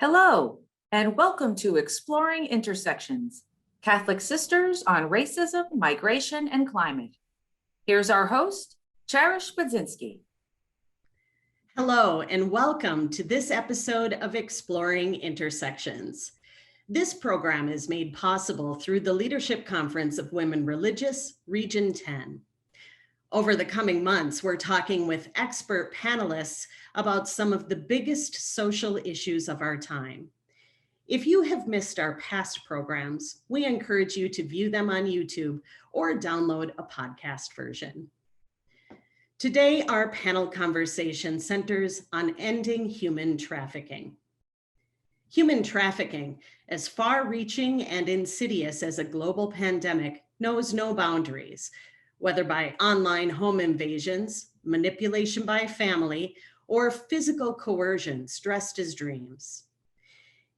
Hello, and welcome to Exploring Intersections, Catholic Sisters on Racism, Migration, and Climate. Here's our host, Cherish Budzinski. Hello, and welcome to this episode of Exploring Intersections. This program is made possible through the Leadership Conference of Women Religious, Region 10. Over the coming months, we're talking with expert panelists about some of the biggest social issues of our time. If you have missed our past programs, we encourage you to view them on YouTube or download a podcast version. Today, our panel conversation centers on ending human trafficking. Human trafficking, as far-reaching and insidious as a global pandemic, knows no boundaries, whether by online home invasions, manipulation by family, or physical coercions dressed as dreams.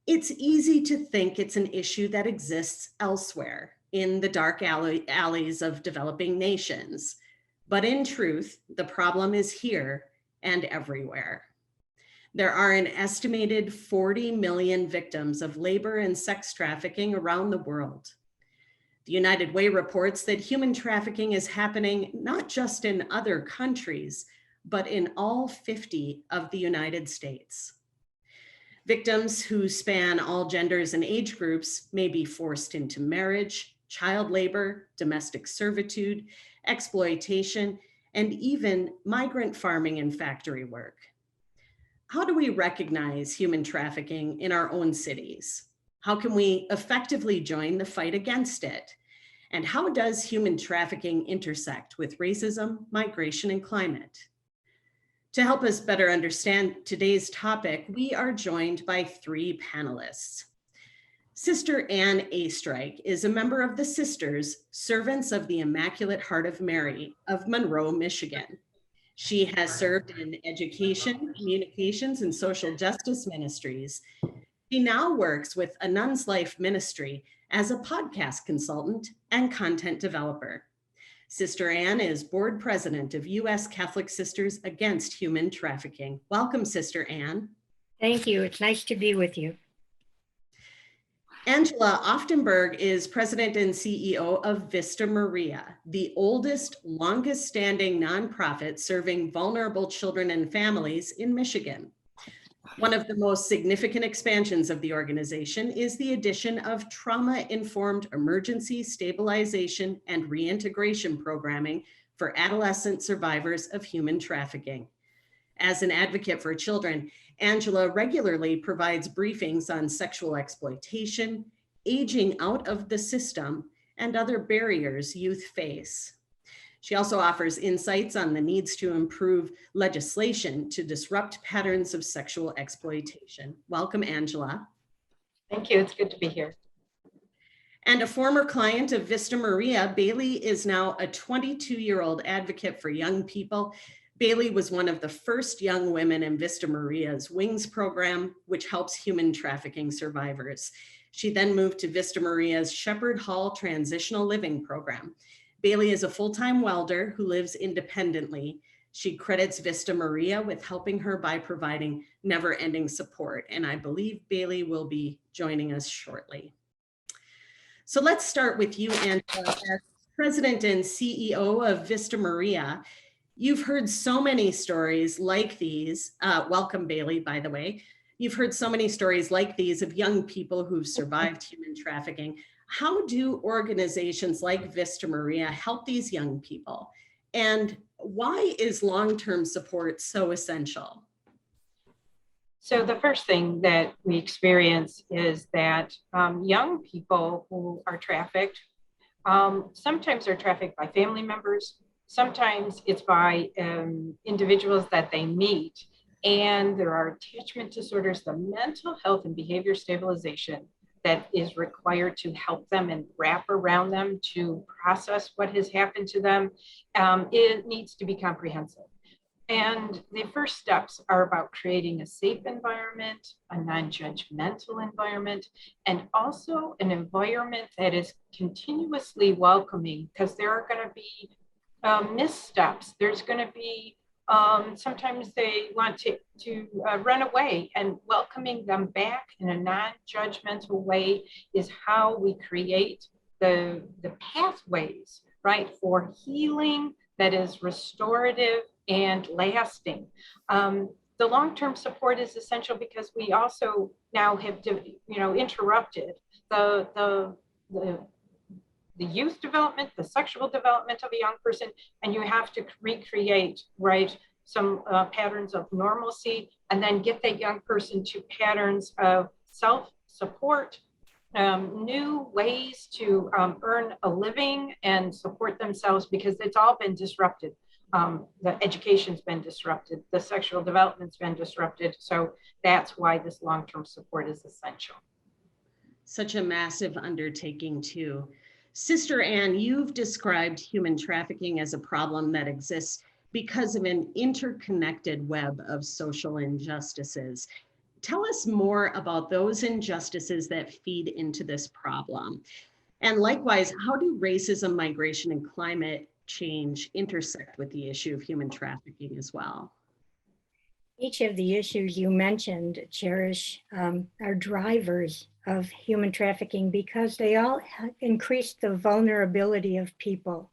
It's easy to think it's an issue that exists elsewhere in the dark alleys of developing nations. But in truth, the problem is here and everywhere. There are an estimated 40 million victims of labor and sex trafficking around the world. The United Way reports that human trafficking is happening not just in other countries, but in all 50 of the United States. Victims who span all genders and age groups may be forced into marriage, child labor, domestic servitude, exploitation, and even migrant farming and factory work. How do we recognize human trafficking in our own cities? How can we effectively join the fight against it? And how does human trafficking intersect with racism, migration, and climate? To help us better understand today's topic, we are joined by three panelists. Sister Ann Astrike is a member of the Sisters, Servants of the Immaculate Heart of Mary of Monroe, Michigan. She has served in education, communications, and social justice ministries. She now works with A Nun's Life Ministry as a podcast consultant and content developer. Sister Ann is board president of U.S. Catholic Sisters Against Human Trafficking. Welcome, Sister Ann. Thank you. It's nice to be with you. Angela Oftenberg is president and CEO of Vista Maria, the oldest, longest standing nonprofit serving vulnerable children and families in Michigan. One of the most significant expansions of the organization is the addition of trauma-informed emergency stabilization and reintegration programming for adolescent survivors of human trafficking. As an advocate for children, Angela regularly provides briefings on sexual exploitation, aging out of the system, and other barriers youth face. She also offers insights on the needs to improve legislation to disrupt patterns of sexual exploitation. Welcome, Angela. Thank you. It's good to be here. And a former client of Vista Maria, Bailey is now a 22-year-old advocate for young people. Bailey was one of the first young women in Vista Maria's Wings program, which helps human trafficking survivors. She then moved to Vista Maria's Shepherd Hall Transitional Living program. Bailey is a full-time welder who lives independently. She credits Vista Maria with helping her by providing never-ending support, and I believe Bailey will be joining us shortly. So let's start with you, Angela, as president and CEO of Vista Maria. You've heard so many stories like these. Welcome, Bailey, by the way. You've heard so many stories like these of young people who've survived human trafficking. How do organizations like Vista Maria help these young people? And why is long-term support so essential? So the first thing that we experience is that young people who are trafficked, sometimes they're trafficked by family members, sometimes it's by individuals that they meet, and there are attachment disorders, the mental health and behavior stabilization that is required to help them and wrap around them to process what has happened to them. It needs to be comprehensive. And the first steps are about creating a safe environment, a non-judgmental environment, and also an environment that is continuously welcoming, because there are going to be missteps. There's going to be Sometimes they want to run away, and welcoming them back in a non-judgmental way is how we create the pathways, right, for healing that is restorative and lasting. The long-term support is essential because we also now have, interrupted the youth development, the sexual development of a young person, and you have to recreate, right, some patterns of normalcy, and then get that young person to patterns of self-support, new ways to earn a living and support themselves, because it's all been disrupted. The education's been disrupted, the sexual development's been disrupted. So that's why this long-term support is essential. Such a massive undertaking too. Sister Ann, you've described human trafficking as a problem that exists because of an interconnected web of social injustices. Tell us more about those injustices that feed into this problem. And likewise, how do racism, migration, and climate change intersect with the issue of human trafficking as well? Each of the issues you mentioned, Cherish, are drivers of human trafficking because they all increase the vulnerability of people.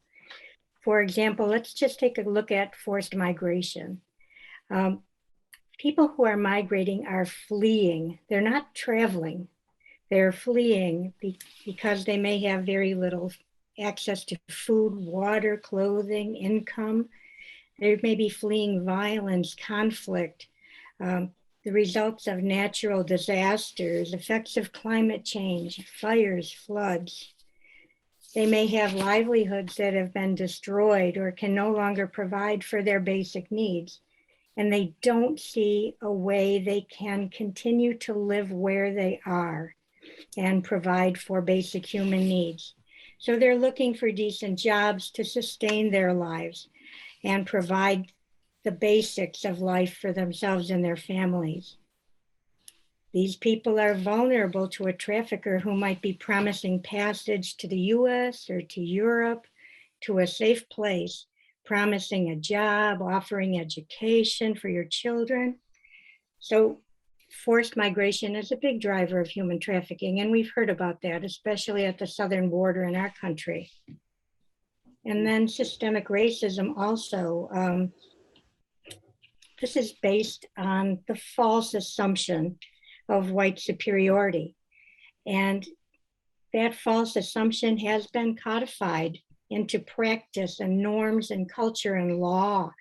For example, let's just take a look at forced migration. People who are migrating are fleeing. They're not traveling. They're fleeing because they may have very little access to food, water, clothing, income. They may be fleeing violence, conflict, the results of natural disasters, effects of climate change, fires, floods. They may have livelihoods that have been destroyed or can no longer provide for their basic needs. And they don't see a way they can continue to live where they are and provide for basic human needs. So they're looking for decent jobs to sustain their lives and provide the basics of life for themselves and their families. These people are vulnerable to a trafficker who might be promising passage to the US or to Europe, to a safe place, promising a job, offering education for your children. So forced migration is a big driver of human trafficking, and we've heard about that, especially at the southern border in our country. And then systemic racism also. This is based on the false assumption of white superiority. And that false assumption has been codified into practice and norms and culture and law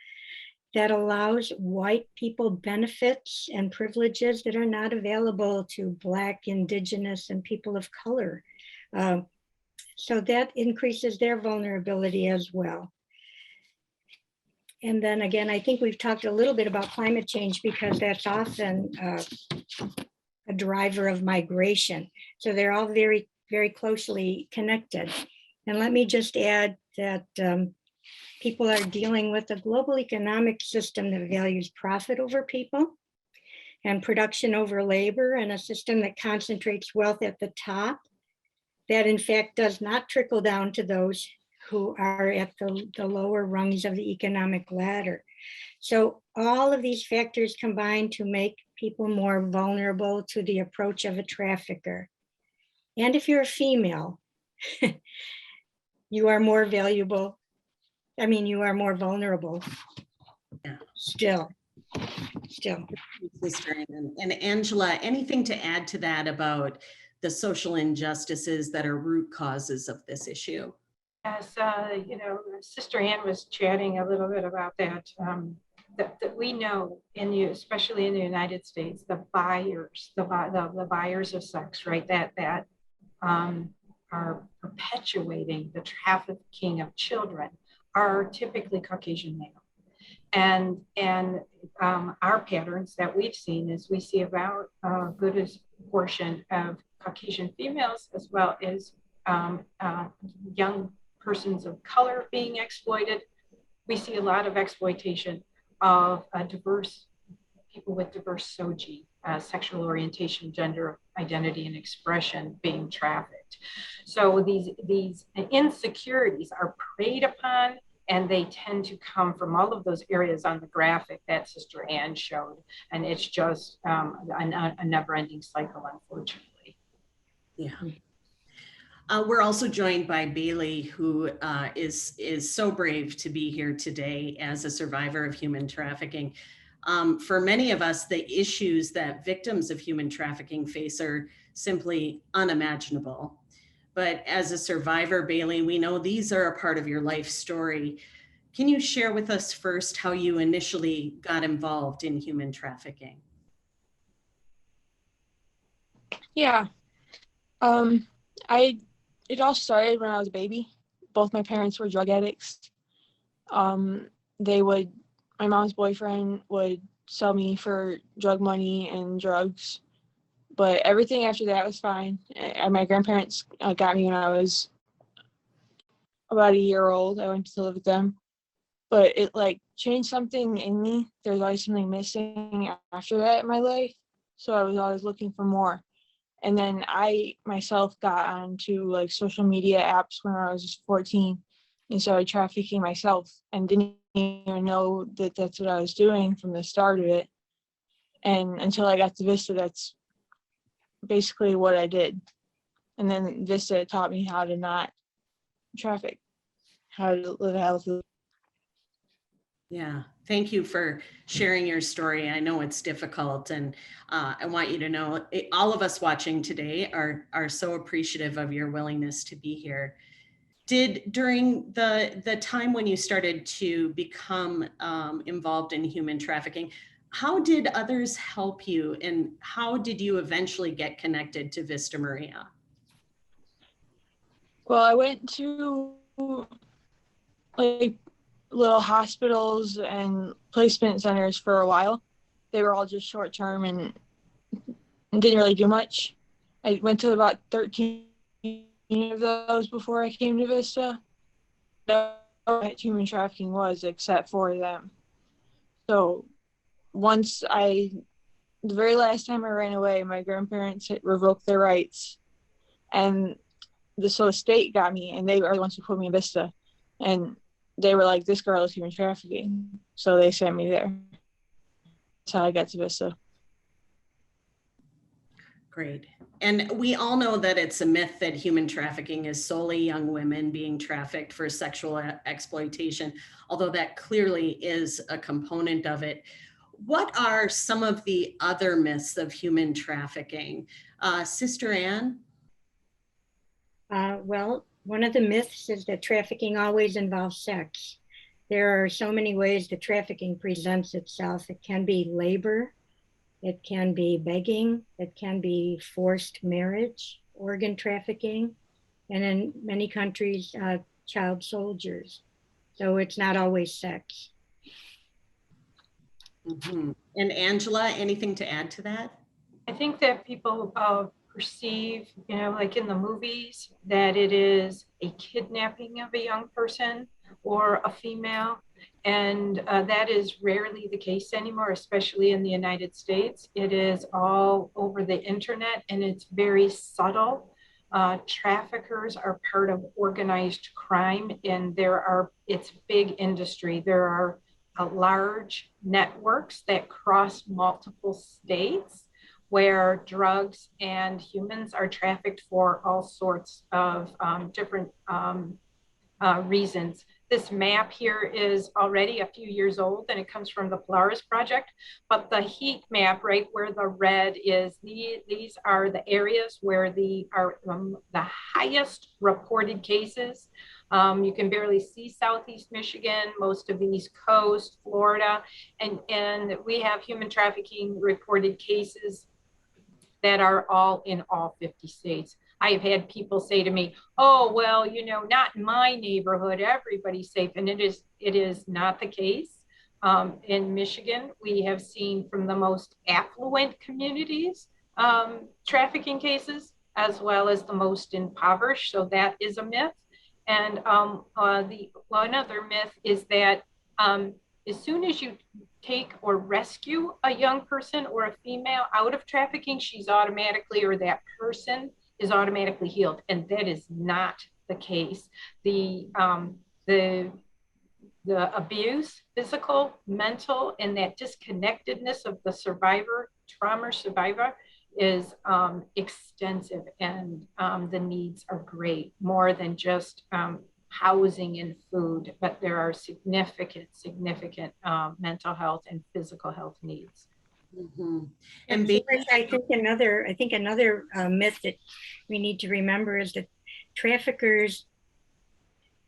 that allows white people benefits and privileges that are not available to Black, Indigenous, and people of color. So that increases their vulnerability as well. And then again, I think we've talked a little bit about climate change because that's often a driver of migration. So they're all very, very closely connected. And let me just add that people are dealing with a global economic system that values profit over people and production over labor, and a system that concentrates wealth at the top that in fact does not trickle down to those who are at the lower rungs of the economic ladder. So all of these factors combine to make people more vulnerable to the approach of a trafficker. And if you're a female, you are more valuable. I mean, you are more vulnerable. Yeah. Still. Sister Ann. And Angela, anything to add to that about the social injustices that are root causes of this issue? As Sister Ann was chatting a little bit about that, that we know, especially in the United States, the buyers of sex, right, that are perpetuating the trafficking of children are typically Caucasian male. And our patterns that we've seen is we see about a good portion of Caucasian females as well as young persons of color being exploited. We see a lot of exploitation of diverse people with diverse SOGI, sexual orientation, gender identity, and expression being trafficked. So these insecurities are preyed upon and they tend to come from all of those areas on the graphic that Sister Ann showed. And it's just a never-ending cycle, unfortunately. Yeah. We're also joined by Bailey, who is so brave to be here today as a survivor of human trafficking. For many of us, the issues that victims of human trafficking face are simply unimaginable. But as a survivor, Bailey, we know these are a part of your life story. Can you share with us first how you initially got involved in human trafficking? Yeah. It all started when I was a baby. Both my parents were drug addicts. My mom's boyfriend would sell me for drug money and drugs, but everything after that was fine. My grandparents got me when I was about a year old. I went to live with them, but it changed something in me. There was always something missing after that in my life, so I was always looking for more. And then I myself got onto social media apps when I was 14 and started trafficking myself and didn't even know that that's what I was doing from the start of it. And until I got to Vista, that's basically what I did. And then Vista taught me how to not traffic, how to live a healthy life. Yeah, thank you for sharing your story. I know it's difficult, and I want you to know all of us watching today are so appreciative of your willingness to be here. During the time when you started to become involved in human trafficking, how did others help you, and how did you eventually get connected to Vista Maria? Well, I went to little hospitals and placement centers for a while. They were all just short term and didn't really do much. I went to about 13 of those before I came to Vista. I didn't know what human trafficking was except for them. So the very last time I ran away, my grandparents had revoked their rights, and the state got me, and they were the ones who put me in Vista. And they were like, this girl is human trafficking. So they sent me there. That's how I got to Vista. Great. And we all know that it's a myth that human trafficking is solely young women being trafficked for sexual exploitation, although that clearly is a component of it. What are some of the other myths of human trafficking? Sister Ann? Well, one of the myths is that trafficking always involves sex. There are so many ways that trafficking presents itself. It can be labor, it can be begging, it can be forced marriage, organ trafficking, and in many countries, child soldiers. So it's not always sex. Mm-hmm. And Angela, anything to add to that? I think that people perceive, like in the movies, that it is a kidnapping of a young person or a female. And that is rarely the case anymore, especially in the United States. It is all over the internet, and it's very subtle. Traffickers are part of organized crime, and it's big industry. There are large networks that cross multiple states where drugs and humans are trafficked for all sorts of different reasons. This map here is already a few years old, and it comes from the Polaris Project, but the heat map right where the red is, these are the areas where the highest reported cases. You can barely see Southeast Michigan, most of the East Coast, Florida, and we have human trafficking reported cases that are all in all 50 states. I have had people say to me, oh, well, not in my neighborhood, everybody's safe. And it is not the case. In Michigan, we have seen from the most affluent communities trafficking cases, as well as the most impoverished. So that is a myth. And one other myth is that as soon as you take or rescue a young person or a female out of trafficking, that person is automatically healed. And that is not the case. The the abuse, physical, mental, and that disconnectedness of the survivor, trauma survivor, is extensive, and the needs are great, more than just housing and food, but there are significant mental health and physical health needs. Mm-hmm. And I think another myth that we need to remember is that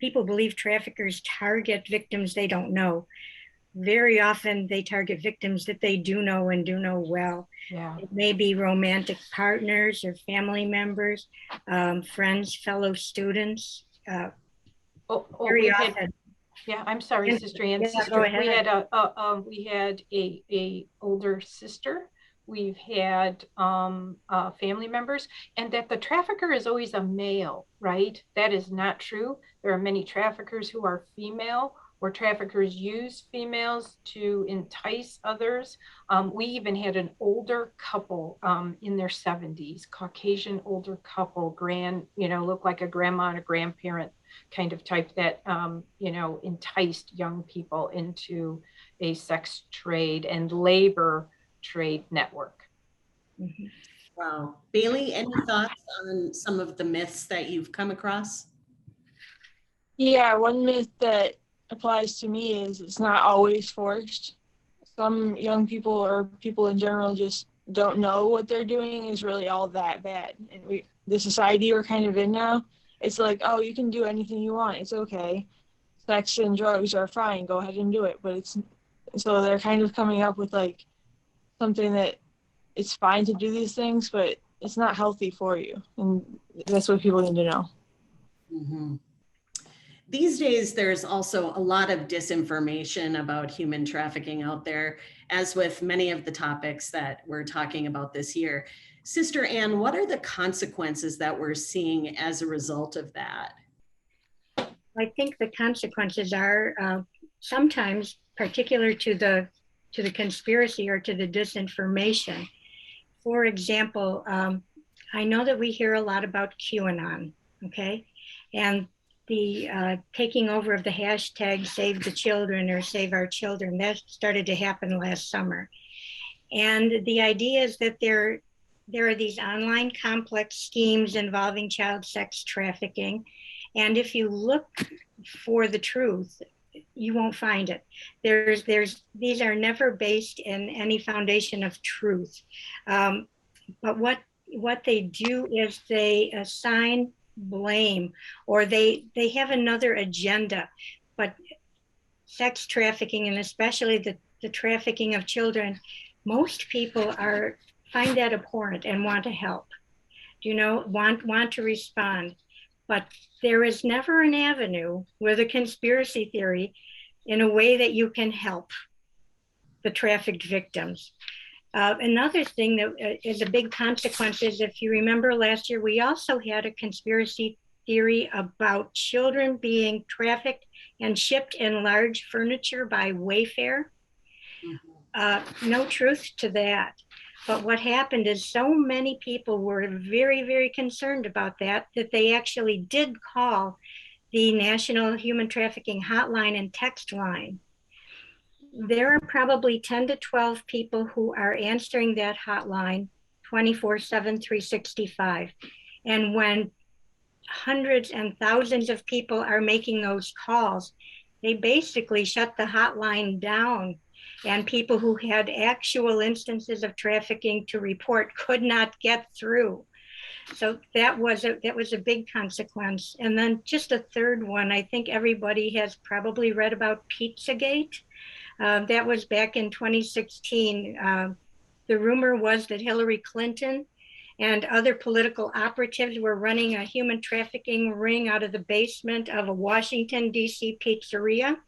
people believe traffickers target victims they don't know. Very often they target victims that they do know and do know well. Yeah. It may be romantic partners or family members, friends, fellow students. Very often. Yeah, I'm sorry, Sister Ann. Yeah, go ahead. We had a older sister. We've had family members, and that the trafficker is always a male, right? That is not true. There are many traffickers who are female, or traffickers use females to entice others. We even had an older couple in their 70s, Caucasian older couple, looked like a grandma and a grandparent kind of type, that enticed young people into a sex trade and labor trade network. Mm-hmm. Wow. Bailey, any thoughts on some of the myths that you've come across? Yeah, one myth that applies to me is it's not always forced. Some young people, or people in general, just don't know what they're doing is really all that bad. And the society we're kind of in now, it's like, oh, you can do anything you want. It's okay. Sex and drugs are fine. Go ahead and do it. But so they're kind of coming up with like something that it's fine to do these things, but it's not healthy for you. And that's what people need to know. Mm-hmm. These days, there's also a lot of disinformation about human trafficking out there, as with many of the topics that we're talking about this year. Sister Ann, what are the consequences that we're seeing as a result of that? I think the consequences are sometimes particular to the conspiracy or to the disinformation. For example, I know that we hear a lot about QAnon, okay? And the taking over of the hashtag Save the Children or Save Our Children, that started to happen last summer. And the idea is that there are these online complex schemes involving child sex trafficking. And if you look for the truth, you won't find it. These are never based in any foundation of truth. But what they do is they assign blame, or they have another agenda. But sex trafficking, and especially the trafficking of children, most people find that abhorrent and want to help, want to respond. But there is never an avenue with a conspiracy theory in a way that you can help the trafficked victims. Another thing that is a big consequence is, if you remember last year, we also had a conspiracy theory about children being trafficked and shipped in large furniture by Wayfair. No truth to that. But what happened is so many people were very, very concerned about that they actually did call the National Human Trafficking Hotline and text line. There are probably 10 to 12 people who are answering that hotline 24/7, 365. And when hundreds and thousands of people are making those calls, they basically shut the hotline down. And people who had actual instances of trafficking to report could not get through. So that was a big consequence. And then just a third one, I think everybody has probably read about Pizzagate. That was back in 2016. The rumor was that Hillary Clinton and other political operatives were running a human trafficking ring out of the basement of a Washington, D.C. pizzeria.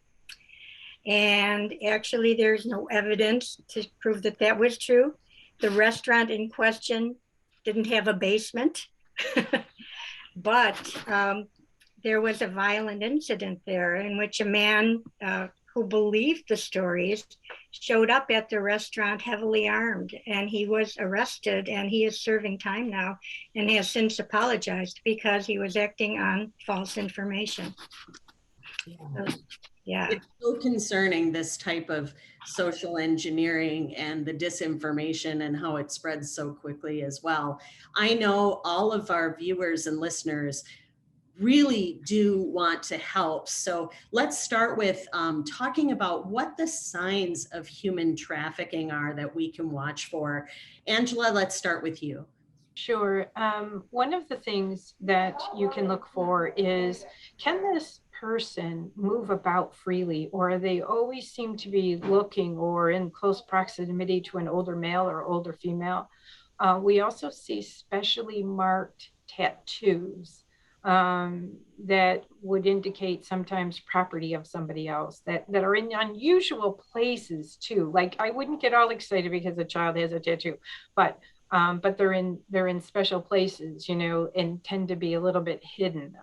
And actually, there's no evidence to prove that that was true. The restaurant in question didn't have a basement, but there was a violent incident there in which a man who believed the stories showed up at the restaurant heavily armed, and he was arrested, and he is serving time now and has since apologized because he was acting on false information. Yeah. Yeah. It's so concerning, this type of social engineering and the disinformation and how it spreads so quickly as well. I know all of our viewers and listeners really do want to help. So let's start with talking about what the signs of human trafficking are that we can watch for. Angela, let's start with you. Sure. One of the things that you can look for is, can this person move about freely, or they always seem to be looking or in close proximity to an older male or older female? We also see specially marked tattoos that would indicate sometimes property of somebody else, that are in unusual places too. Like, I wouldn't get all excited because a child has a tattoo, but they're in special places, and tend to be a little bit hidden.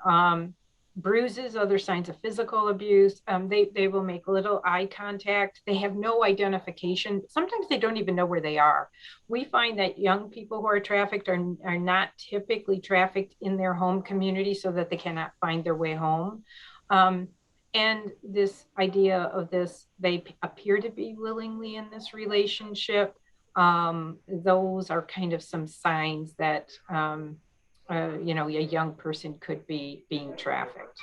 Bruises, other signs of physical abuse. They will make little eye contact. They have no identification. Sometimes they don't even know where they are. We find that young people who are trafficked are not typically trafficked in their home community, so that they cannot find their way home. And this idea of this, they appear to be willingly in this relationship. Those are kind of some signs that a young person could be being trafficked.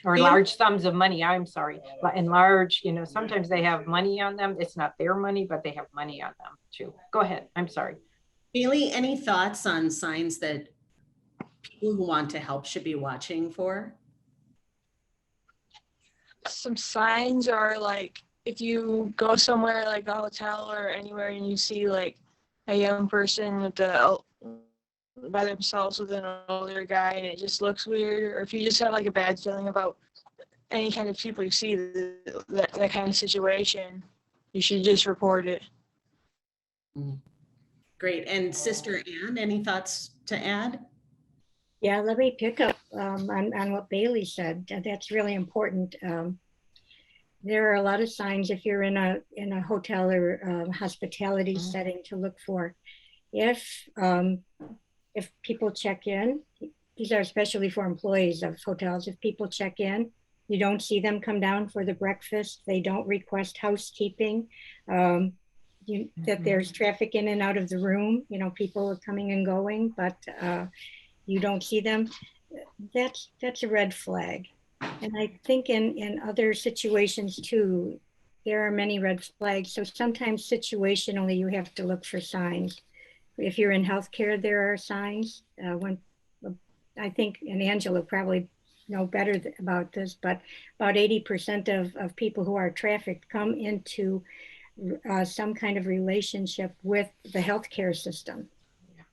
Or large sums of money, I'm sorry, and large, sometimes they have money on them. It's not their money, but they have money on them too. Go ahead, I'm sorry. Bailey, any thoughts on signs that people who want to help should be watching for? Some signs are like, if you go somewhere like a hotel or anywhere and you see like a young person by themselves with an older guy and it just looks weird, or if you just have like a bad feeling about any kind of people you see that kind of situation, you should just report it. Great. And Sister Ann, any thoughts to add? Yeah, let me pick up on what Bailey said. That's really important. There are a lot of signs if you're in a hotel or hospitality setting to look for. If people check in, these are especially for employees of hotels. If people check in, you don't see them come down for the breakfast. They don't request housekeeping. That there's traffic in and out of the room. People are coming and going, but you don't see them. That's a red flag. And I think in other situations too, there are many red flags. So sometimes situationally, you have to look for signs. If you're in healthcare, there are signs. When I think, and Angela probably know better about this, but about 80% of people who are trafficked come into some kind of relationship with the healthcare system.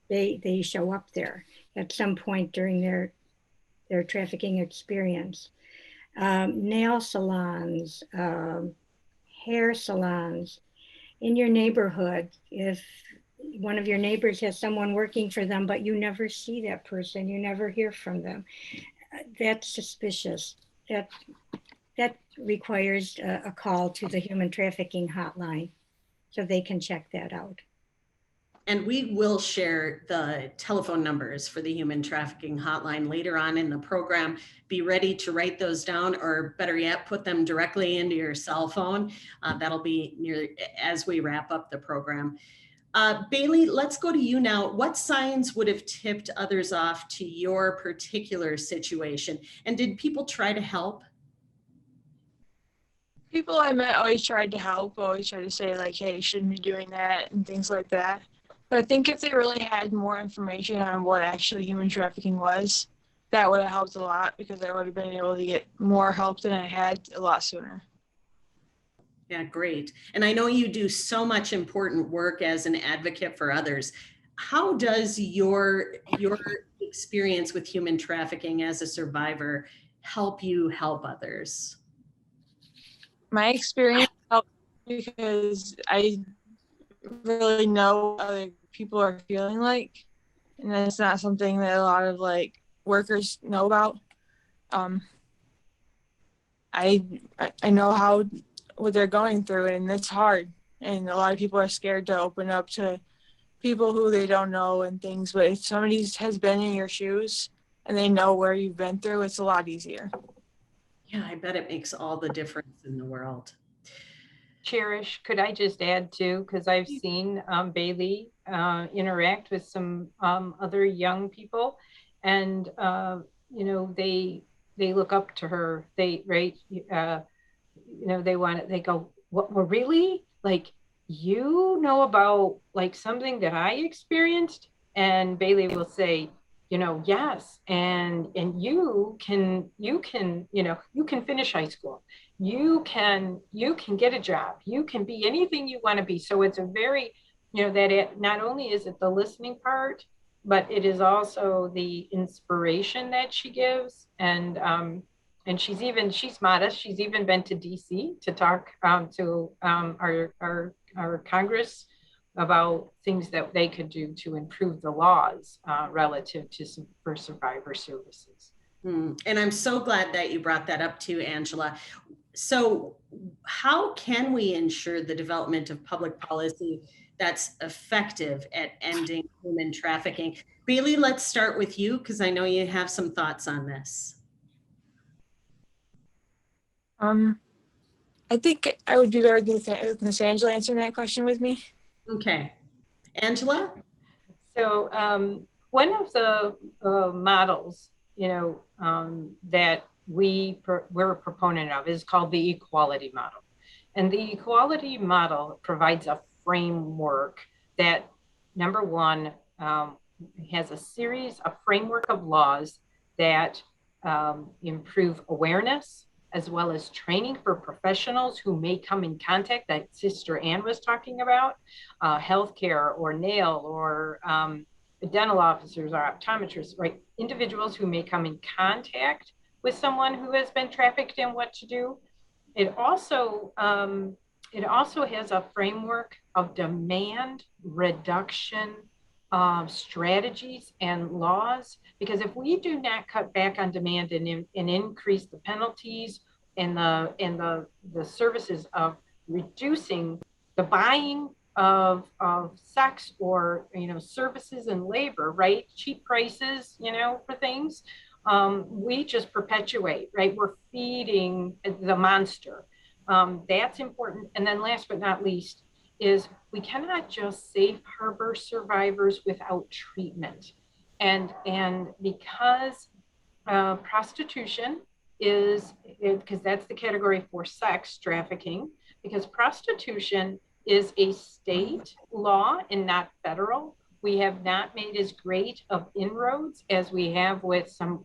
They show up there at some point during their trafficking experience. Nail salons, hair salons, in your neighborhood, if one of your neighbors has someone working for them, but you never see that person, you never hear from them, that's suspicious. That requires a call to the human trafficking hotline so they can check that out. And we will share the telephone numbers for the human trafficking hotline later on in the program. Be ready to write those down, or better yet, put them directly into your cell phone. That'll be near as we wrap up the program. Bailey, let's go to you now. What signs would have tipped others off to your particular situation? And did people try to help? People I met always tried to help, always tried to say like, hey, you shouldn't be doing that and things like that. But I think if they really had more information on what actually human trafficking was, that would have helped a lot, because I would have been able to get more help than I had a lot sooner. Yeah, great. And I know you do so much important work as an advocate for others. How does your experience with human trafficking as a survivor help you help others? My experience helped because I really know what other people are feeling like, and that's not something that a lot of like workers know about. I know what they're going through, and it's hard, and a lot of people are scared to open up to people who they don't know and things, but if somebody has been in your shoes and they know where you've been through, it's a lot easier. Yeah, I bet it makes all the difference in the world. Cherish, could I just add too, because I've seen Bailey interact with some other young people, and they look up to her. They they go, what, well, really? Like, you know about like something that I experienced? And Bailey will say, yes, and you can finish high school. You can get a job. You can be anything you want to be. So it's a very, that it not only is it the listening part, but it is also the inspiration that she gives. And she's modest. She's even been to DC to talk to our Congress about things that they could do to improve the laws relative to for survivor services. And I'm so glad that you brought that up too, Angela. So how can we ensure the development of public policy that's effective at ending human trafficking? Bailey, let's start with you, because I know you have some thoughts on this. I think I would be very good with Miss Angela answering that question with me. Okay. Angela? So one of the models, that we're a proponent of is called the equality model. And the equality model provides a framework that, number one, has a framework of laws that improve awareness, as well as training for professionals who may come in contact, that Sister Ann was talking about, healthcare or nail or dental officers or optometrists, right? Individuals who may come in contact with someone who has been trafficked and what to do. It also has a framework of demand reduction strategies and laws, because if we do not cut back on demand and increase the penalties and the services of reducing the buying of sex or services and labor, right? Cheap prices, for things, we just perpetuate, right? We're feeding the monster. That's important. And then last but not least is we cannot just safe harbor survivors without treatment. And because prostitution is, because that's the category for sex trafficking, because prostitution is a state law and not federal, we have not made as great of inroads as we have with some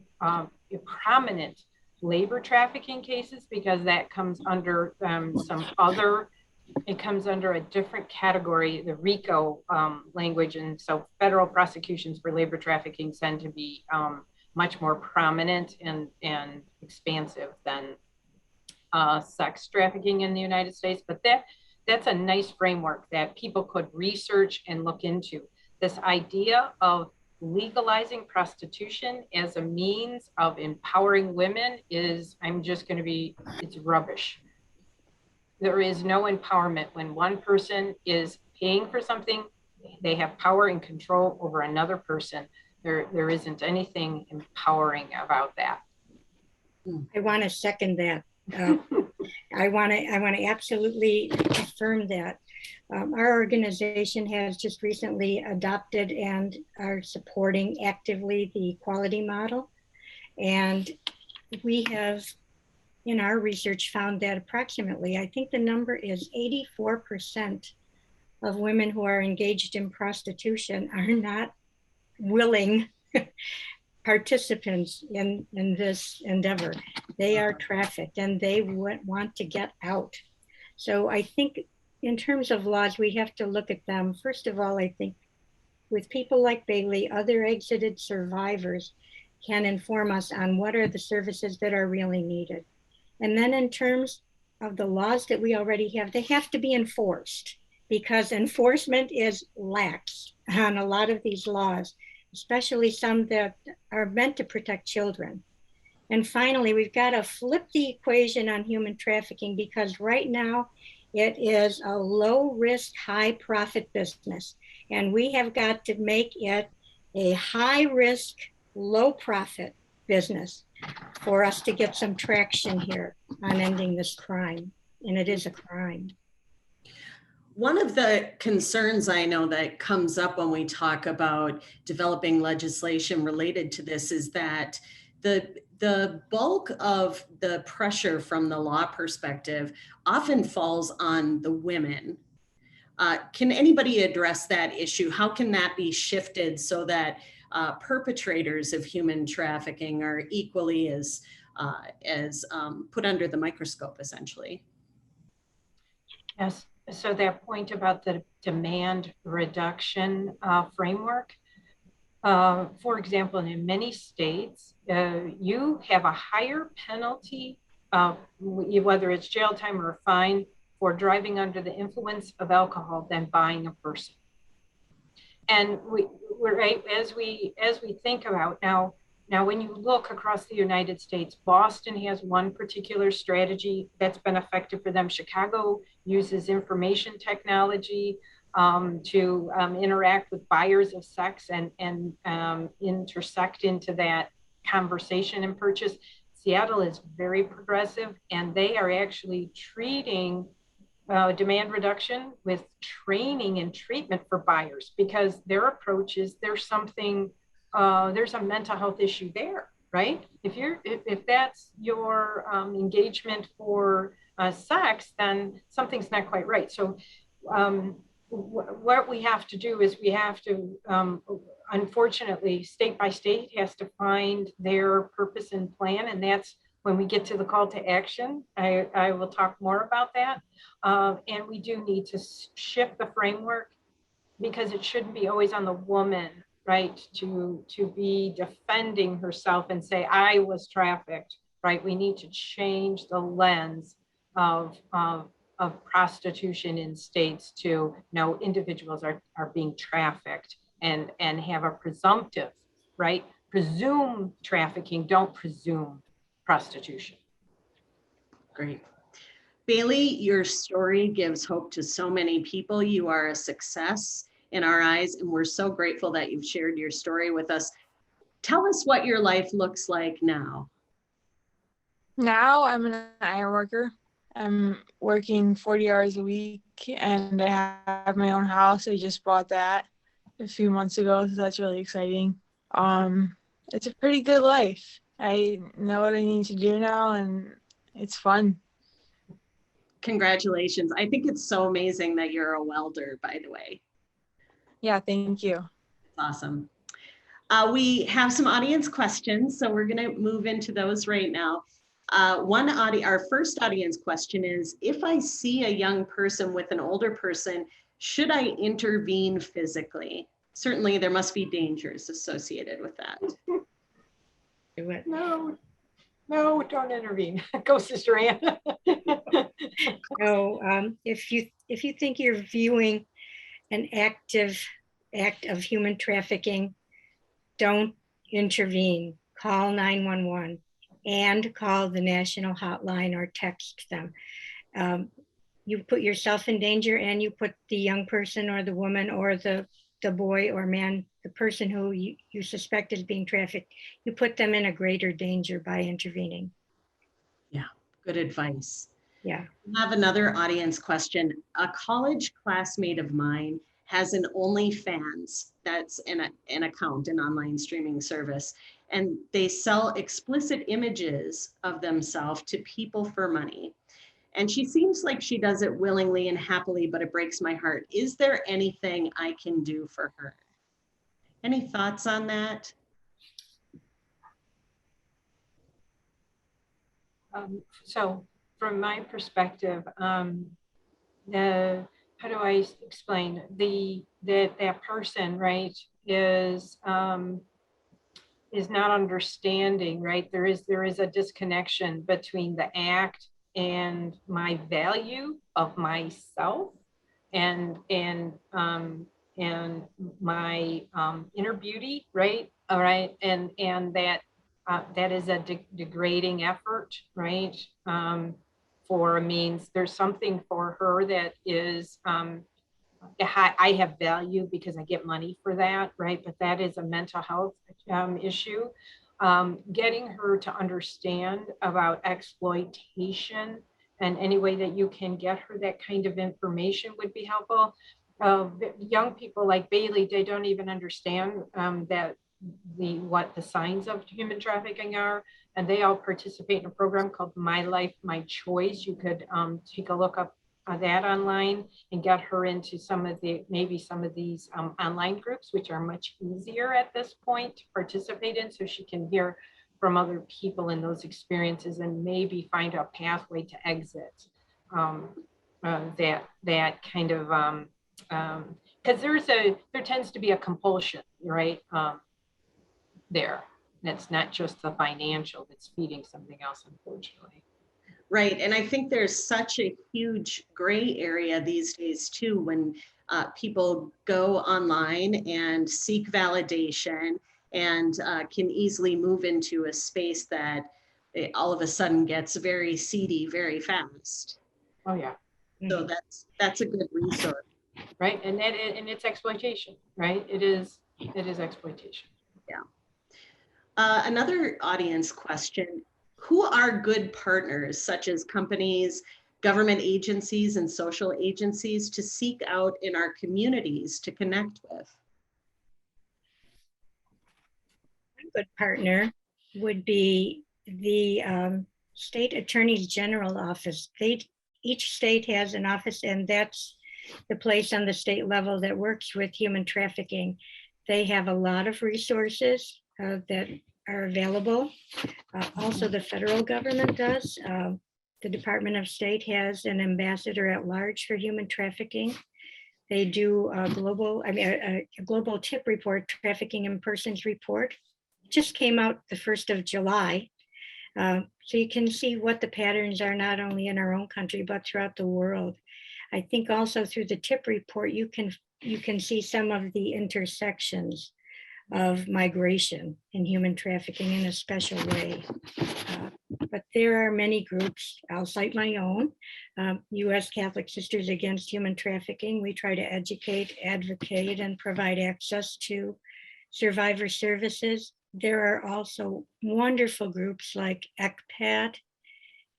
prominent labor trafficking cases, because that comes under it comes under a different category, the RICO language. And so federal prosecutions for labor trafficking tend to be much more prominent and expansive than sex trafficking in the United States. But that's a nice framework that people could research and look into. This idea of legalizing prostitution as a means of empowering women is, it's rubbish. There is no empowerment when one person is paying for something. They have power and control over another person. There isn't anything empowering about that. I want to second that. I want to absolutely affirm that. Our organization has just recently adopted and are supporting actively the equality model. And we have, in our research, found that approximately, I think the number is 84% of women who are engaged in prostitution are not willing participants in this endeavor. They are trafficked and they want to get out. So I think in terms of laws, we have to look at them. First of all, I think with people like Bailey, other exited survivors can inform us on what are the services that are really needed. And then in terms of the laws that we already have, they have to be enforced, because enforcement is lax on a lot of these laws, especially some that are meant to protect children. And finally, we've got to flip the equation on human trafficking, because right now it is a low risk, high profit business. And we have got to make it a high risk, low profit business. for us to get some traction here on ending this crime. And it is a crime. One of the concerns I know that comes up when we talk about developing legislation related to this is that the bulk of the pressure from the law perspective often falls on the women. Can anybody address that issue? How can that be shifted so that perpetrators of human trafficking are equally as put under the microscope, essentially? Yes. So that point about the demand reduction framework, for example, in many states, you have a higher penalty, whether it's jail time or a fine, for driving under the influence of alcohol than buying a person. And we're right as we think about now, when you look across the United States, Boston has one particular strategy that's been effective for them. Chicago uses information technology to interact with buyers of sex and intersect into that conversation and purchase. Seattle is very progressive, and they are actually treating demand reduction with training and treatment for buyers, because their approach is there's a mental health issue there, right? If that's your engagement for sex, then something's not quite right. So what we have to do is we have to, unfortunately, state by state has to find their purpose and plan, and that's when we get to the call to action. I will talk more about that. And we do need to shift the framework, because it shouldn't be always on the woman, right, to be defending herself and say, I was trafficked, right? We need to change the lens of prostitution in states to know individuals are being trafficked and have a presumptive, right? Presume trafficking, don't presume prostitution. Great. Bailey, your story gives hope to so many people. You are a success in our eyes, and we're so grateful that you've shared your story with us. Tell us what your life looks like now. Now I'm an iron worker. I'm working 40 hours a week, and I have my own house. I just bought that a few months ago, so that's really exciting. It's a pretty good life. I know what I need to do now, and it's fun. Congratulations. I think it's so amazing that you're a welder, by the way. Yeah, thank you. Awesome. We have some audience questions, so we're going to move into those right now. Our first audience question is, if I see a young person with an older person, should I intervene physically? Certainly there must be dangers associated with that. No, don't intervene. Go, Sister Ann. So if you think you're viewing an active act of human trafficking, don't intervene. Call 911 and call the national hotline or text them. You put yourself in danger, and you put the young person or the woman or the boy or man, the person who you suspect is being trafficked, you put them in a greater danger by intervening. Yeah, good advice. Yeah. I have another audience question. A college classmate of mine has an OnlyFans, that's an account, an online streaming service, and they sell explicit images of themselves to people for money. And she seems like she does it willingly and happily, but it breaks my heart. Is there anything I can do for her? Any thoughts on that? So from my perspective, how do I explain that person, right, is not understanding, right? There is a disconnection between the act and my value of myself and my inner beauty, right? All right, and that is a degrading effort, right? For means there's something for her that is I have value because I get money for that, right? But that is a mental health issue. getting her to understand about exploitation and any way that you can get her that kind of information would be helpful. Young people like Bailey, they don't even understand that what the signs of human trafficking are, and they all participate in a program called My Life, My Choice. You could take a look up that online and get her into maybe some of these online groups, which are much easier at this point to participate in, so she can hear from other people in those experiences and maybe find a pathway to exit that kind of because there tends to be a compulsion, right? There. That's not just the financial that's feeding something else, unfortunately. Right. And I think there's such a huge gray area these days too, when people go online and seek validation and can easily move into a space that all of a sudden gets very seedy very fast. Oh yeah. So that's a good resource. Right. And it's exploitation, right? It is exploitation. Yeah. Another audience question: who are good partners, such as companies, government agencies, and social agencies, to seek out in our communities to connect with? One good partner would be the State Attorney General office. Each state has an office, and that's the place on the state level that works with human trafficking. They have a lot of resources that are available. Also, the federal government does. The Department of State has an ambassador at large for human trafficking. They do a global tip report, trafficking in persons report. It just came out the 1st of July. So you can see what the patterns are, not only in our own country, but throughout the world. I think also through the tip report, you can see some of the intersections of migration and human trafficking in a special way. But there are many groups. I'll cite my own, U.S. Catholic Sisters Against Human Trafficking. We try to educate, advocate, and provide access to survivor services. There are also wonderful groups like ECPAT,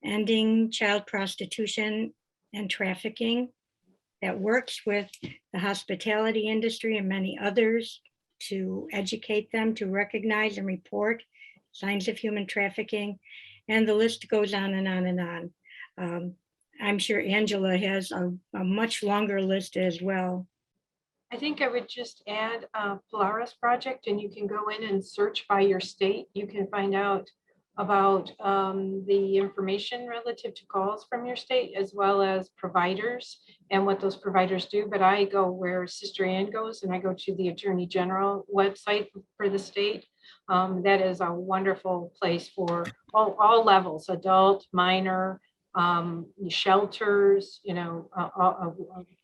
Ending Child Prostitution and Trafficking, that works with the hospitality industry and many others to educate them, to recognize and report signs of human trafficking. And the list goes on and on and on. I'm sure Angela has a much longer list as well. I think I would just add Polaris Project, and you can go in and search by your state. You can find out about the information relative to calls from your state, as well as providers and what those providers do. But I go where Sister Ann goes, and I go to the Attorney General website for the state. That is a wonderful place for all levels, adult, minor, shelters,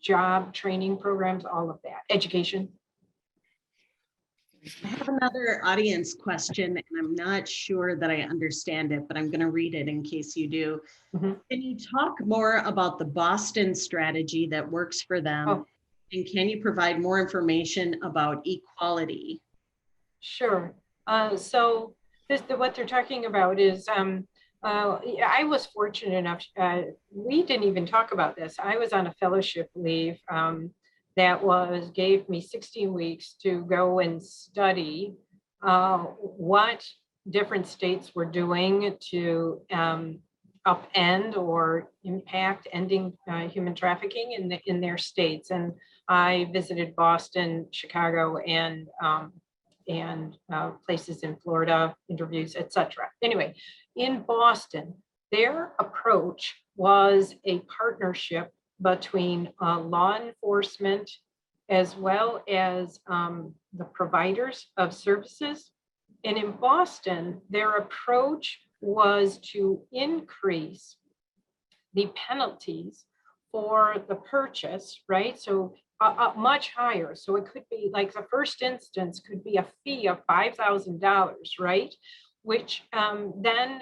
job training programs, all of that, education. I have another audience question, and I'm not sure that I understand it, but I'm going to read it in case you do. Mm-hmm. Can you talk more about the Boston strategy that works for them? Oh. And can you provide more information about equality? Sure. So what they're talking about is, I was fortunate enough, we didn't even talk about this. I was on a fellowship leave that gave me 16 weeks to go and study what different states were doing to upend or impact ending human trafficking in their states. And I visited Boston, Chicago, and places in Florida, interviews, etc. Anyway, in Boston, their approach was a partnership between law enforcement as well as the providers of services. And in Boston, their approach was to increase the penalties for the purchase, right? So much higher. So it could be like the first instance could be a fee of $5,000, right? which then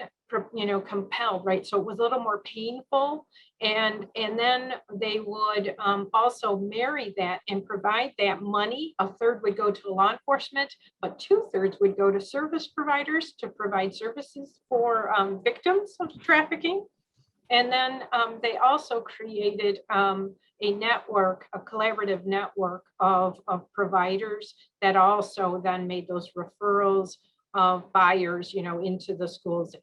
compelled, right? So it was a little more painful, and then they would also marry that and provide that money. A third would go to law enforcement, but 2/3 would go to service providers to provide services for victims of trafficking. And then they also created a network, a collaborative network of providers that also then made those referrals of buyers, into the schools.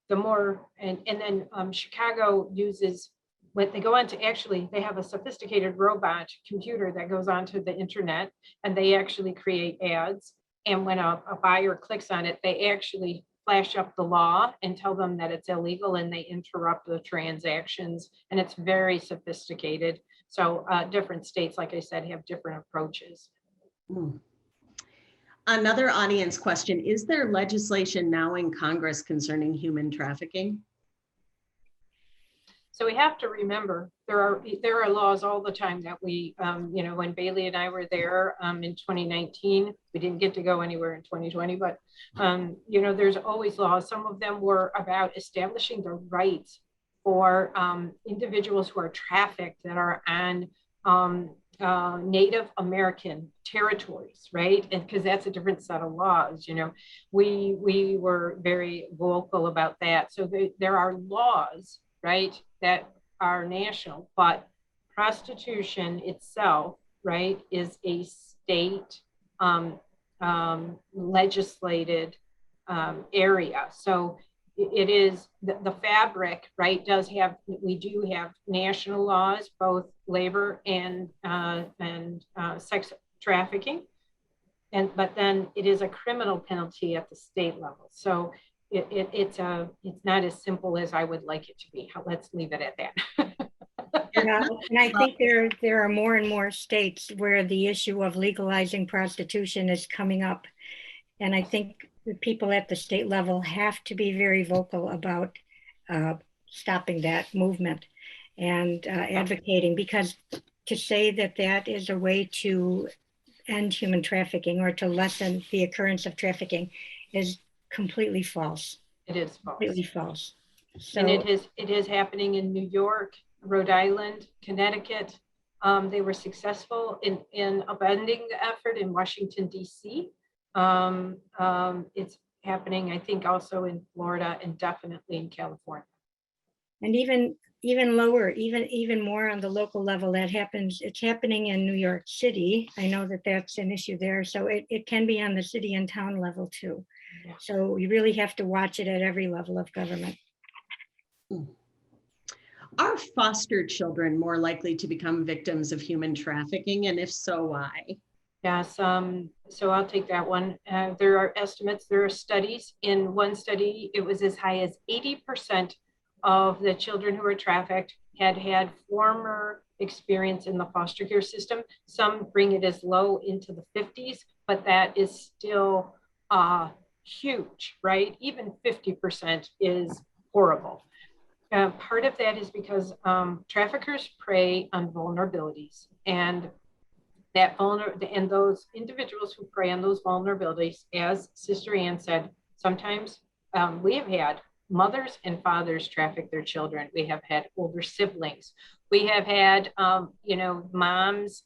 The more, and then Chicago uses, when they go on to, actually, they have a sophisticated robot computer that goes onto the internet, and they actually create ads. And when a buyer clicks on it, they actually flash up the law and tell them that it's illegal, and they interrupt the transactions, and it's very sophisticated. So different states, like I said, have different approaches. Another audience question: is there legislation now in Congress concerning human trafficking? So we have to remember there are laws all the time that we, when Bailey and I were there in 2019, we didn't get to go anywhere in 2020, but there's always laws. Some of them were about establishing the rights for individuals who are trafficked that are on Native American territories, right? And because that's a different set of laws, we were very vocal about that. So there are laws, right, that are national, but prostitution itself, right, is a state legislated area. So it is the fabric, right, we do have national laws, both labor and sex trafficking, but then it is a criminal penalty at the state level. So it's not as simple as I would like it to be. Let's leave it at that. Yeah, and I think there are more and more states where the issue of legalizing prostitution is coming up. And I think the people at the state level have to be very vocal about stopping that movement and advocating, because to say that that is a way to end human trafficking or to lessen the occurrence of trafficking is completely false. It is false. Completely false. So, and it is happening in New York, Rhode Island, Connecticut. They were successful in abandoning the effort in Washington, D.C. It's happening, I think, also in Florida and definitely in California. And even lower, even more on the local level, it's happening in New York City. I know that that's an issue there. So it can be on the city and town level too. Yeah. So you really have to watch it at every level of government. Are foster children more likely to become victims of human trafficking? And if so, why? Yes, so I'll take that one. There are estimates, there are studies. In one study, it was as high as 80% of the children who were trafficked had former experience in the foster care system. Some bring it as low into the 50s, but that is still huge, right? Even 50% is horrible. Part of that is because traffickers prey on vulnerabilities, and those individuals who prey on those vulnerabilities, as Sister Ann said, sometimes we have had mothers and fathers traffic their children. We have had older siblings. We have had, moms,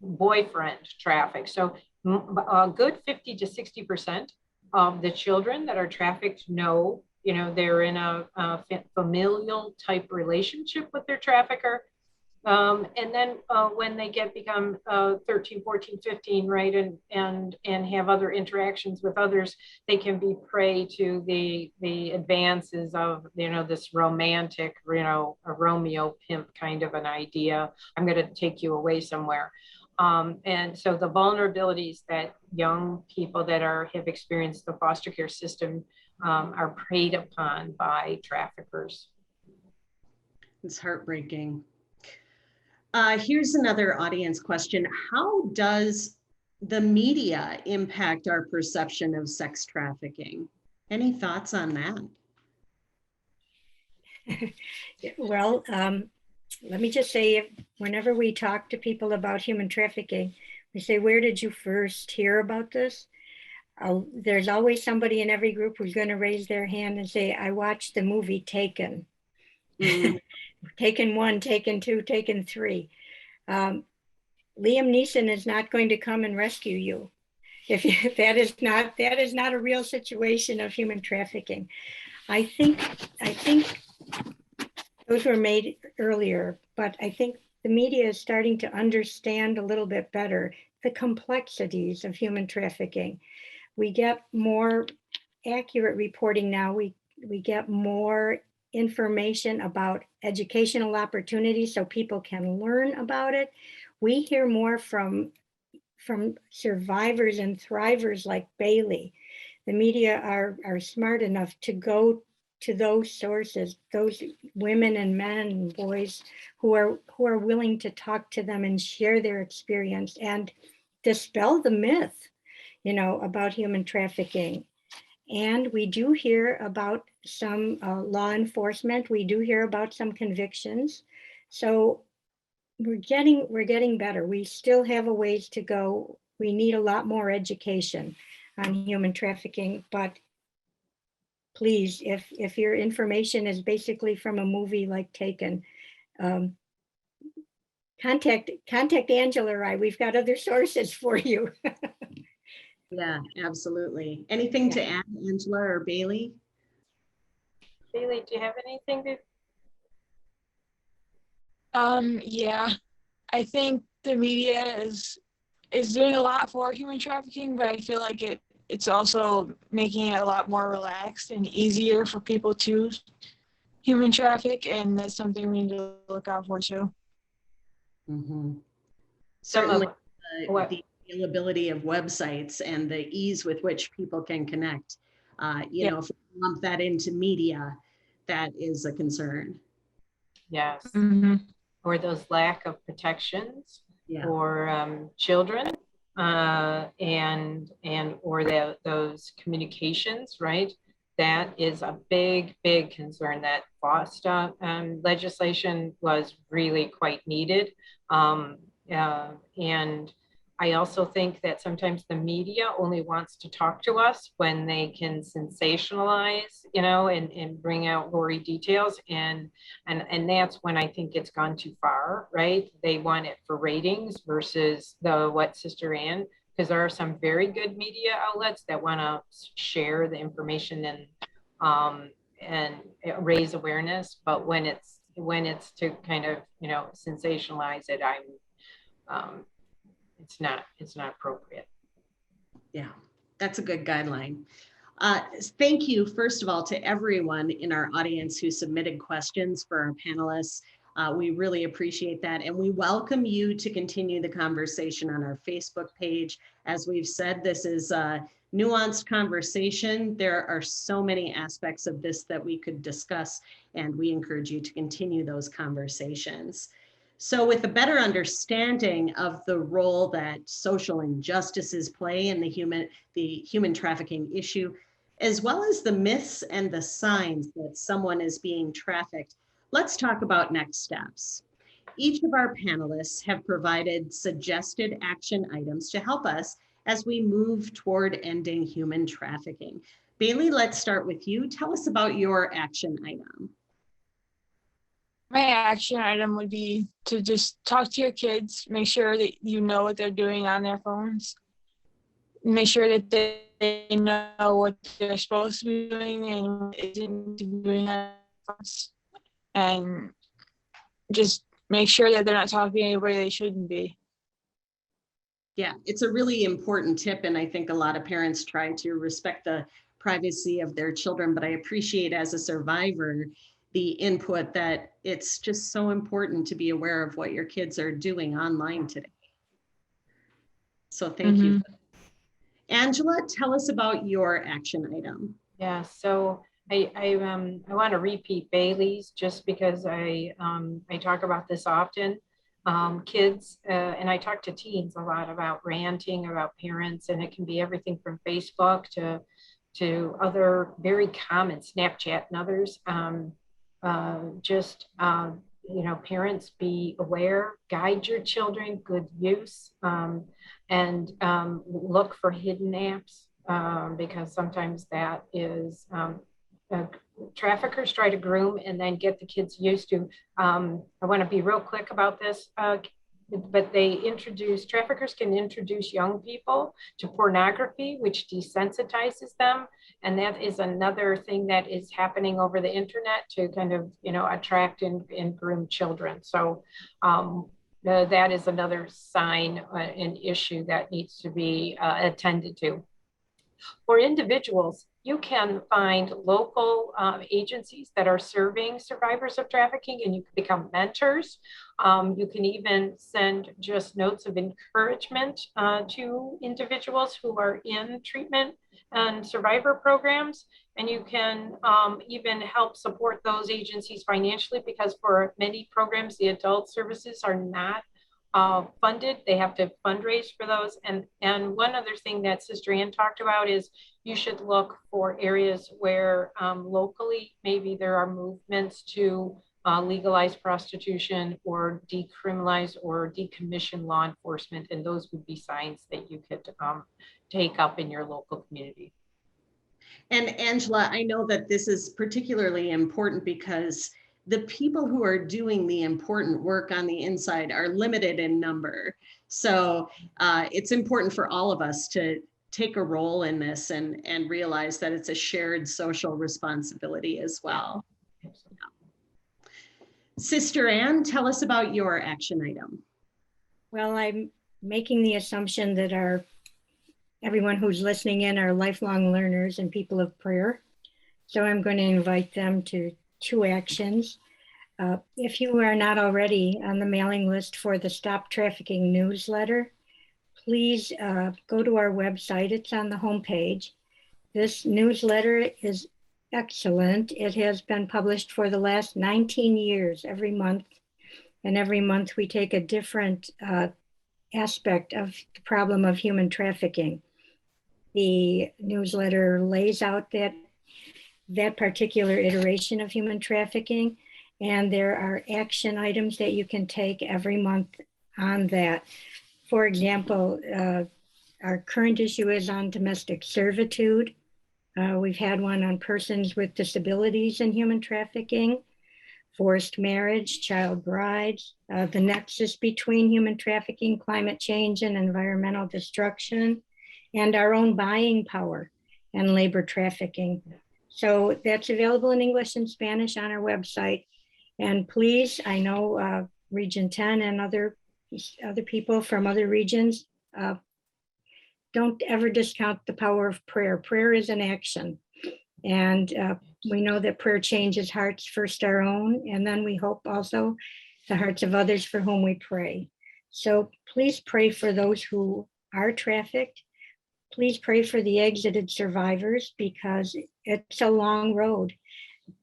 boyfriend traffic. So a good 50 to 60% of the children that are trafficked know, they're in a familial type relationship with their trafficker. And then when they become 13, 14, 15, right, and have other interactions with others, they can be prey to the advances of, this romantic, a Romeo pimp kind of an idea. I'm going to take you away somewhere. And so the vulnerabilities that young people that have experienced the foster care system are preyed upon by traffickers. It's heartbreaking. Here's another audience question. How does the media impact our perception of sex trafficking? Any thoughts on that? Well, let me just say, whenever we talk to people about human trafficking, we say, where did you first hear about this? There's always somebody in every group who's going to raise their hand and say, I watched the movie Taken. Taken 1, Taken 2, Taken 3. Liam Neeson is not going to come and rescue you. If that is not a real situation of human trafficking. I think those were made earlier, but I think the media is starting to understand a little bit better the complexities of human trafficking. We get more accurate reporting now. We get more information about educational opportunities so people can learn about it. We hear more from survivors and thrivers like Bailey. The media are smart enough to go to those sources, those women and men and boys who are willing to talk to them and share their experience and dispel the myth, about human trafficking. And we do hear about some law enforcement. We do hear about some convictions. So we're getting better. We still have a ways to go. We need a lot more education on human trafficking, but please, if your information is basically from a movie like Taken, contact Angela or I. We've got other sources for you. Yeah, absolutely. Anything to add, Angela or Bailey? Bailey, do you have anything to? Yeah, I think the media is doing a lot for human trafficking, but I feel like it's also making it a lot more relaxed and easier for people to human traffic, and that's something we need to look out for too. Mm-hmm. Certainly, the availability of websites and the ease with which people can connect. If we lump that into media, that is a concern. Yes. Mm-hmm. Or those lack of protections for children, and or those communications, right? That is a big concern. That FOSTA legislation was really quite needed, and I also think that sometimes the media only wants to talk to us when they can sensationalize, and bring out gory details. And that's when I think it's gone too far, right? They want it for ratings versus what Sister Ann, because there are some very good media outlets that want to share the information and raise awareness. But when it's to kind of, sensationalize it, it's not appropriate. Yeah, that's a good guideline. Thank you, first of all, to everyone in our audience who submitted questions for our panelists. We really appreciate that. And we welcome you to continue the conversation on our Facebook page. As we've said, this is a nuanced conversation. There are so many aspects of this that we could discuss, and we encourage you to continue those conversations. So with a better understanding of the role that social injustices play in the human trafficking issue, as well as the myths and the signs that someone is being trafficked, let's talk about next steps. Each of our panelists have provided suggested action items to help us as we move toward ending human trafficking. Bailey, let's start with you. Tell us about your action item. My action item would be to just talk to your kids, make sure that you know what they're doing on their phones, make sure that they know what they're supposed to be doing and what they isn't doing on their phones, and just make sure that they're not talking to anybody they shouldn't be. Yeah, it's a really important tip, and I think a lot of parents try to respect the privacy of their children, but I appreciate as a survivor the input that it's just so important to be aware of what your kids are doing online today. So thank you. Angela, tell us about your action item. Yeah, so I want to repeat Bailey's just because I talk about this often. Kids, and I talk to teens a lot about ranting about parents, and it can be everything from Facebook to other very common Snapchat and others. Parents, be aware, guide your children, good use, and look for hidden apps. because sometimes that is traffickers try to groom and then get the kids used to. I want to be real quick about this, but traffickers can introduce young people to pornography, which desensitizes them. And that is another thing that is happening over the internet to kind of, attract and groom children. So that is another sign, an issue that needs to be attended to. For individuals, you can find local agencies that are serving survivors of trafficking, and you can become mentors. You can even send just notes of encouragement to individuals who are in treatment and survivor programs. And you can even help support those agencies financially, because for many programs, the adult services are not funded. They have to fundraise for those. And one other thing that Sister Ann talked about is you should look for areas where locally maybe there are movements to legalize prostitution or decriminalize or decommission law enforcement. And those would be signs that you could take up in your local community. And Angela, I know that this is particularly important because the people who are doing the important work on the inside are limited in number. So it's important for all of us to take a role in this and realize that it's a shared social responsibility as well. Yeah. Sister Ann, tell us about your action item. Well, I'm making the assumption that everyone who's listening in are lifelong learners and people of prayer. So I'm going to invite them to 2 actions. If you are not already on the mailing list for the Stop Trafficking newsletter, please go to our website. It's on the homepage. This newsletter is excellent. It has been published for the last 19 years, every month. And every month we take a different aspect of the problem of human trafficking. The newsletter lays out that particular iteration of human trafficking, and there are action items that you can take every month on that. For example, our current issue is on domestic servitude. We've had one on persons with disabilities in human trafficking, forced marriage, child brides, the nexus between human trafficking, climate change, and environmental destruction, and our own buying power and labor trafficking. So that's available in English and Spanish on our website. And please, I know Region 10 and other people from other regions, don't ever discount the power of prayer. Prayer is an action. And we know that prayer changes hearts, first our own, and then we hope also the hearts of others for whom we pray. So please pray for those who are trafficked. Please pray for the exited survivors, because it's a long road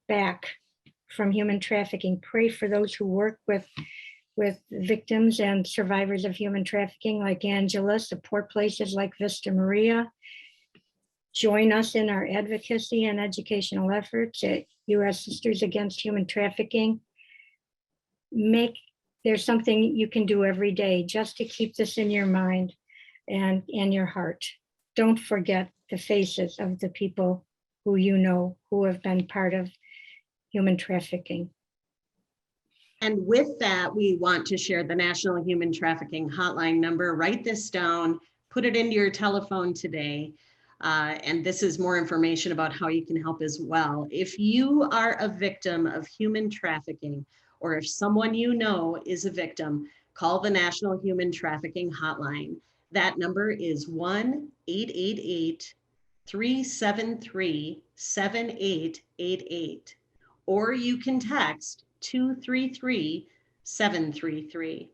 back from human trafficking. Pray for those who work with victims and survivors of human trafficking, like Angela, support places like Vista Maria. Join us in our advocacy and educational efforts at U.S. Sisters Against Human Trafficking. There's something you can do every day just to keep this in your mind and in your heart. Don't forget the faces of the people who you know who have been part of human trafficking. And with that, we want to share the National Human Trafficking Hotline number. Write this down, put it into your telephone today. And this is more information about how you can help as well. If you are a victim of human trafficking, or if someone you know is a victim, call the National Human Trafficking Hotline. That number is 1-888-373-7888. Or you can text 233-733.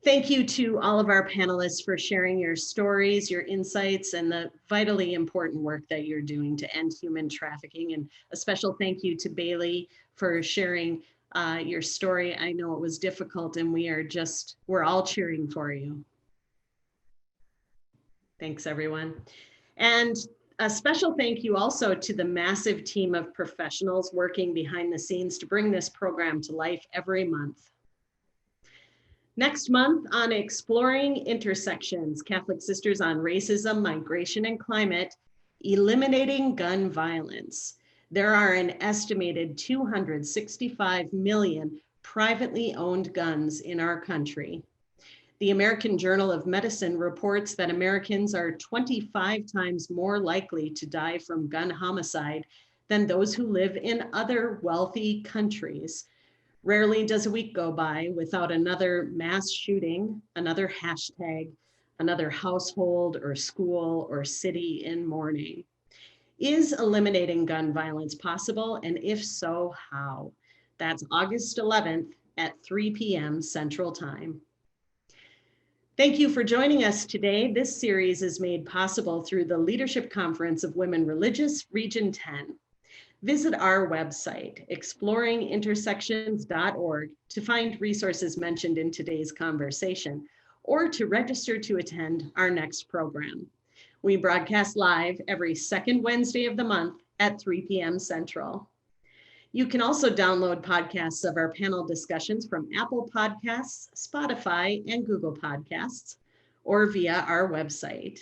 Thank you to all of our panelists for sharing your stories, your insights, and the vitally important work that you're doing to end human trafficking. And a special thank you to Bailey for sharing your story. I know it was difficult, and we're all cheering for you. Thanks, everyone. And a special thank you also to the massive team of professionals working behind the scenes to bring this program to life every month. Next month on Exploring Intersections, Catholic Sisters on Racism, Migration, and Climate, Eliminating Gun Violence. There are an estimated 265 million privately owned guns in our country. The American Journal of Medicine reports that Americans are 25 times more likely to die from gun homicide than those who live in other wealthy countries. Rarely does a week go by without another mass shooting, another hashtag, another household or school or city in mourning. Is eliminating gun violence possible? And if so, how? That's August 11th at 3 p.m. Central Time. Thank you for joining us today. This series is made possible through the Leadership Conference of Women Religious, Region 10. Visit our website, exploringintersections.org, to find resources mentioned in today's conversation, or to register to attend our next program. We broadcast live every second Wednesday of the month at 3 p.m. Central. You can also download podcasts of our panel discussions from Apple Podcasts, Spotify, and Google Podcasts, or via our website.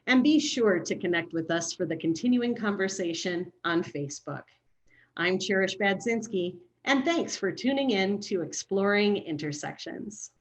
And be sure to connect with us for the continuing conversation on Facebook. I'm Cherish Badzinski, and thanks for tuning in to Exploring Intersections.